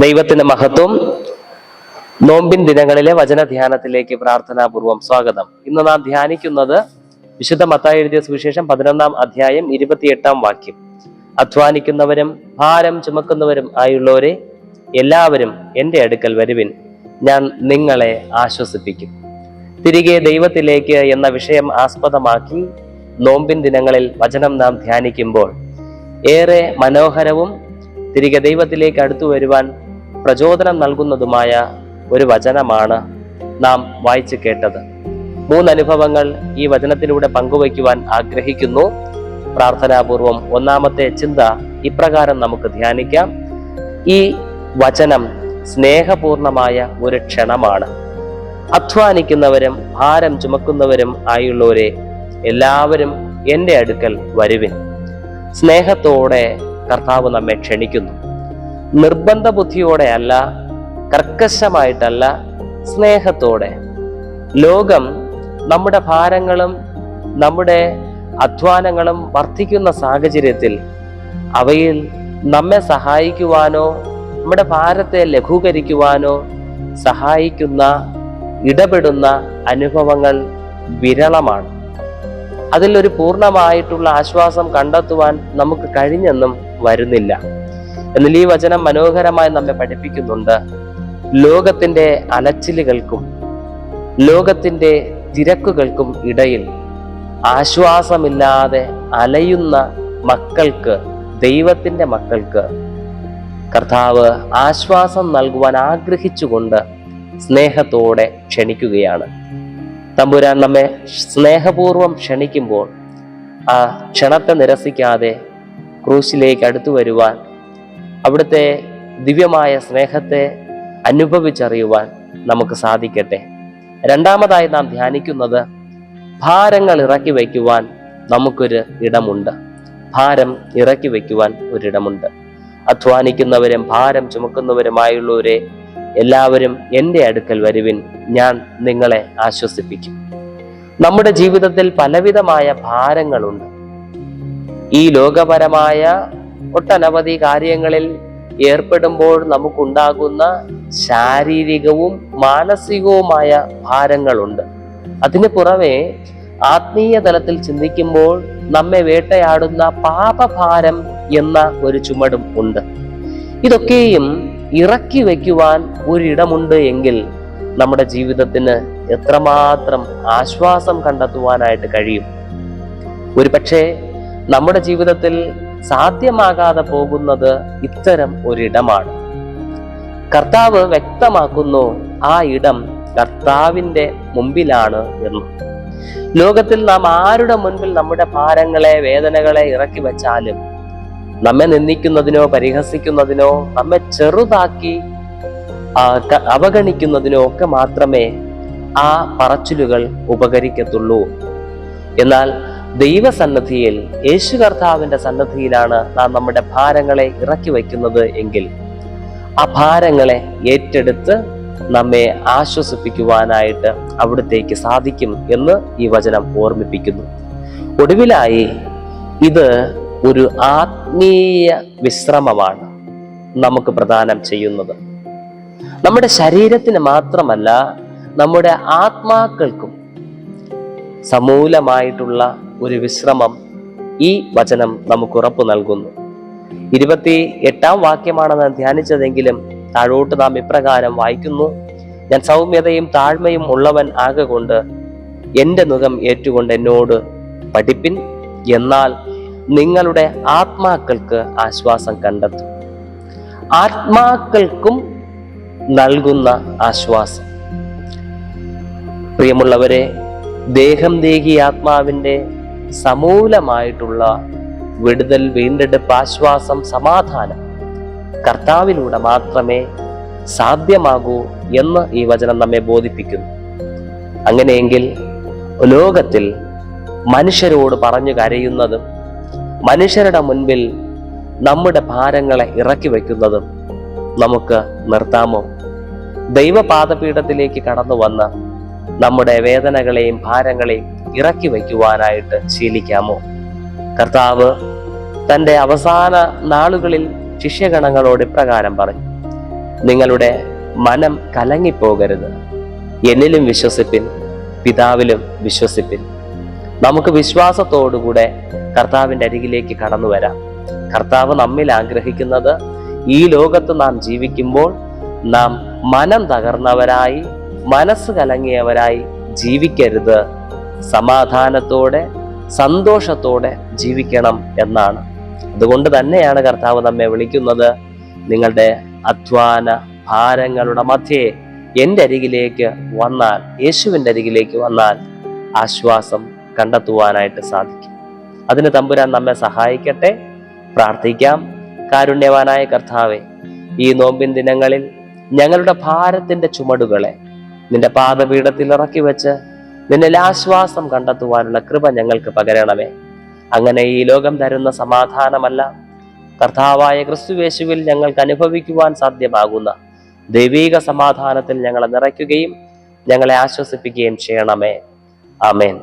ദൈവത്തിന്റെ മഹത്വം. നോമ്പിൻ ദിനങ്ങളിലെ വചനധ്യാനത്തിലേക്ക് പ്രാർത്ഥനാപൂർവം സ്വാഗതം. ഇന്ന് നാം ധ്യാനിക്കുന്നത് വിശുദ്ധ മത്തായി എഴുതിയ സുവിശേഷം 11-ാം അധ്യായം 28-ാം വാക്യം. അധ്വാനിക്കുന്നവരും ഭാരം ചുമക്കുന്നവരും ആയുള്ളവരെ എല്ലാവരും എൻ്റെ അടുക്കൽ വരുവിൻ, ഞാൻ നിങ്ങളെ ആശ്വസിപ്പിക്കും. തിരികെ ദൈവത്തിലേക്ക് എന്ന വിഷയം ആസ്പദമാക്കി നോമ്പിൻ ദിനങ്ങളിൽ വചനം നാം ധ്യാനിക്കുമ്പോൾ ഏറെ മനോഹരവും തിരികെ ദൈവത്തിലേക്ക് അടുത്തു വരുവാൻ പ്രചോദനം നൽകുന്നതുമായ ഒരു വചനമാണ് നാം വായിച്ചു കേട്ടത്. 3 അനുഭവങ്ങൾ ഈ വചനത്തിലൂടെ പങ്കുവയ്ക്കുവാൻ ആഗ്രഹിക്കുന്നു. പ്രാർത്ഥനാപൂർവം ഒന്നാമത്തെ ചിന്ത ഇപ്രകാരം നമുക്ക് ധ്യാനിക്കാം. ഈ വചനം സ്നേഹപൂർണമായ ഒരു ക്ഷണമാണ്. അധ്വാനിക്കുന്നവരും ഭാരം ചുമക്കുന്നവരും ആയുള്ളവരെ എല്ലാവരും എൻ്റെ അടുക്കൽ വരുവിൻ. സ്നേഹത്തോടെ കർത്താവ് നമ്മെ ക്ഷണിക്കുന്നു. നിർബന്ധ ബുദ്ധിയോടെ അല്ല, കർക്കശമായിട്ടല്ല, സ്നേഹത്തോടെ. ലോകം നമ്മുടെ ഭാരങ്ങളും നമ്മുടെ അധ്വാനങ്ങളും വർദ്ധിക്കുന്ന സാഹചര്യത്തിൽ അവയിൽ നമ്മെ സഹായിക്കുവാനോ നമ്മുടെ ഭാരത്തെ ലഘൂകരിക്കുവാനോ സഹായിക്കുന്ന ഇടപെടുന്ന അനുഭവങ്ങൾ വിരളമാണ്. അതിൽ ഒരു പൂർണ്ണമായിട്ടുള്ള ആശ്വാസം കണ്ടെത്തുവാൻ നമുക്ക് കഴിഞ്ഞെന്നും വരുന്നില്ല. എന്നാൽ ഈ വചനം മനോഹരമായി നമ്മെ പഠിപ്പിക്കുന്നുണ്ട്. ലോകത്തിന്റെ അലച്ചിലുകൾക്കും ലോകത്തിന്റെ തിരക്കുകൾക്കും ഇടയിൽ ആശ്വാസമില്ലാതെ അലയുന്ന മക്കൾക്ക്, ദൈവത്തിന്റെ മക്കൾക്ക് കർത്താവ് ആശ്വാസം നൽകുവാൻ ആഗ്രഹിച്ചുകൊണ്ട് സ്നേഹത്തോടെ ക്ഷണിക്കുകയാണ്. തമ്പുരാൻ നമ്മെ സ്നേഹപൂർവം ക്ഷണിക്കുമ്പോൾ ആ ക്ഷണത്തെ നിരസിക്കാതെ ക്രൂശിലേക്ക് അടുത്തു വരുവാൻ, അവിടുത്തെ ദിവ്യമായ സ്നേഹത്തെ അനുഭവിച്ചറിയുവാൻ നമുക്ക് സാധിക്കട്ടെ. രണ്ടാമതായി നാം ധ്യാനിക്കുന്നത് ഭാരങ്ങൾ ഇറക്കി വയ്ക്കുവാൻ നമുക്കൊരു ഇടമുണ്ട്. ഭാരം ഇറക്കി വയ്ക്കുവാൻ ഒരിടമുണ്ട്. അധ്വാനിക്കുന്നവരും ഭാരം ചുമക്കുന്നവരുമായുള്ളവരെ എല്ലാവരും എൻ്റെ അടുക്കൽ വരുവിൻ, ഞാൻ നിങ്ങളെ ആശ്വസിപ്പിക്കും. നമ്മുടെ ജീവിതത്തിൽ പലവിധമായ ഭാരങ്ങളുണ്ട്. ഈ ലോകപരമായ ഒട്ടനവധി കാര്യങ്ങളിൽ ഏർപ്പെടുമ്പോൾ നമുക്കുണ്ടാകുന്ന ശാരീരികവും മാനസികവുമായ ഭാരങ്ങളുണ്ട്. അതിന് പുറമെ ആത്മീയ തലത്തിൽ ചിന്തിക്കുമ്പോൾ നമ്മെ വേട്ടയാടുന്ന പാപഭാരം എന്ന ഒരു ചുമടും ഉണ്ട്. ഇതൊക്കെയും ഇറക്കി വയ്ക്കുവാൻ ഒരിടമുണ്ട് എങ്കിൽ നമ്മുടെ ജീവിതത്തിന് എത്രമാത്രം ആശ്വാസം കണ്ടെത്തുവാനായിട്ട് കഴിയും. ഒരു പക്ഷേ നമ്മുടെ ജീവിതത്തിൽ സാധ്യമാകാതെ പോകുന്നത് ഇത്തരം ഒരിടമാണ്. കർത്താവ് വ്യക്തമാക്കുന്നു ആ ഇടം കർത്താവിൻ്റെ മുമ്പിലാണ് എന്ന്. ലോകത്തിൽ നാം ആരുടെ മുൻപിൽ നമ്മുടെ ഭാരങ്ങളെ, വേദനകളെ ഇറക്കി വച്ചാലും നമ്മെ നിന്ദിക്കുന്നതിനോ പരിഹസിക്കുന്നതിനോ നമ്മെ ചെറുതാക്കി അവഗണിക്കുന്നതിനോ ഒക്കെ മാത്രമേ ആ പറച്ചിലുകൾ ഉപകരിക്കത്തുള്ളൂ. എന്നാൽ ദൈവസന്നിധിയിൽ, യേശു കർത്താവിന്റെ സന്നിധിയിലാണ് നാം നമ്മുടെ ഭാരങ്ങളെ ഇറക്കി വയ്ക്കുന്നത് എങ്കിൽ ആ ഭാരങ്ങളെ ഏറ്റെടുത്ത് നമ്മെ ആശ്വസിപ്പിക്കുവാനായിട്ട് അവിടത്തേക്ക് സാധിക്കും എന്ന് ഈ വചനം ഓർമ്മിപ്പിക്കുന്നു. ഒടുവിലായി ഇത് ഒരു ആത്മീയ വിശ്രമമാണ് നമുക്ക് പ്രദാനം ചെയ്യുന്നത്. നമ്മുടെ ശരീരത്തിന് മാത്രമല്ല, നമ്മുടെ ആത്മാക്കൾക്കും സമൂലമായിട്ടുള്ള ഒരു വിശ്രമം ഈ വചനം നമുക്ക് ഉറപ്പു നൽകുന്നു. 28-ാം വാക്യമാണ് നാം ധ്യാനിച്ചതെങ്കിലും താഴോട്ട് നാം ഇപ്രകാരം വായിക്കുന്നു: ഞാൻ സൗമ്യതയും താഴ്മയും ഉള്ളവൻ ആകൊണ്ട് എൻ്റെ നുകം ഏറ്റുകൊണ്ട് എന്നോട് പഠിപ്പിൻ, എന്നാൽ നിങ്ങളുടെ ആത്മാക്കൾക്ക് ആശ്വാസം കണ്ടെത്തും. ആത്മാക്കൾക്കും നൽകുന്ന ആശ്വാസം. പ്രിയമുള്ളവരെ, ദേഹം ദേഹി ആത്മാവിൻ്റെ സമൂലമായിട്ടുള്ള വിടുതൽ, വീണ്ടെടുപ്പ്, ആശ്വാസം, സമാധാനം കർത്താവിലൂടെ മാത്രമേ സാധ്യമാകൂ എന്ന് ഈ വചനം നമ്മെ ബോധിപ്പിക്കുന്നു. അങ്ങനെയെങ്കിൽ ലോകത്തിൽ മനുഷ്യരോട് പറഞ്ഞു കരയുന്നതും മനുഷ്യരുടെ മുൻപിൽ നമ്മുടെ ഭാരങ്ങളെ ഇറക്കി വയ്ക്കുന്നതും നമുക്ക് നിർത്താമോ? ദൈവപാദപീഠത്തിലേക്ക് കടന്നു വന്ന് നമ്മുടെ വേദനകളെയും ഭാരങ്ങളെയും ഇറക്കി വയ്ക്കുവാനായിട്ട് ശീലിക്കാമോ? കർത്താവ് തൻ്റെ അവസാന നാളുകളിൽ ശിഷ്യഗണങ്ങളോട് ഇപ്രകാരം പറഞ്ഞു: നിങ്ങളുടെ മനം കലങ്ങിപ്പോകരുത്. എന്നിലും വിശ്വസിപ്പിൻ, പിതാവിലും വിശ്വസിപ്പിൻ. നമുക്ക് വിശ്വാസത്തോടുകൂടെ കർത്താവിൻ്റെ അരികിലേക്ക് കടന്നു വരാം. കർത്താവ് നമ്മിൽ ആഗ്രഹിക്കുന്നത് ഈ ലോകത്ത് നാം ജീവിക്കുമ്പോൾ നാം മനം തകർന്നവരായി, മനസ്സ് കലങ്ങിയവരായി ജീവിക്കരുത്. സമാധാനത്തോടെ, സന്തോഷത്തോടെ ജീവിക്കണം എന്നാണ്. അതുകൊണ്ട് തന്നെയാണ് കർത്താവ് നമ്മെ വിളിക്കുന്നത്, നിങ്ങളുടെ അധ്വാന ഭാരങ്ങളുടെ മധ്യേ എൻ്റെ അരികിലേക്ക് വന്നാൽ, യേശുവിൻ്റെ അരികിലേക്ക് വന്നാൽ ആശ്വാസം കണ്ടെത്തുവാനായിട്ട് സാധിക്കും. അതിന് തമ്പുരാൻ നമ്മെ സഹായിക്കട്ടെ. പ്രാർത്ഥിക്കാം. കാരുണ്യവാനായ കർത്താവേ, ഈ നോമ്പിൻ ദിനങ്ങളിൽ ഞങ്ങളുടെ ഭാരത്തിന്റെ ചുമടുകളെ നിന്റെ പാദപീഠത്തിൽ ഇറക്കി വെച്ച് നിന്നിൽ ആശ്വാസം കണ്ടെത്തുവാനുള്ള കൃപ ഞങ്ങൾക്ക് പകരണമേ. അങ്ങനെ ഈ ലോകം തരുന്ന സമാധാനമല്ല, കർത്താവായ ക്രിസ്തുയേശുവിൽ ഞങ്ങൾക്ക് അനുഭവിക്കുവാൻ സാധ്യമാകുന്ന ദൈവീക സമാധാനത്തിൽ ഞങ്ങളെ നിറയ്ക്കുകയും ഞങ്ങളെ ആശ്വസിപ്പിക്കുകയും ചെയ്യണമേ. ആമേൻ.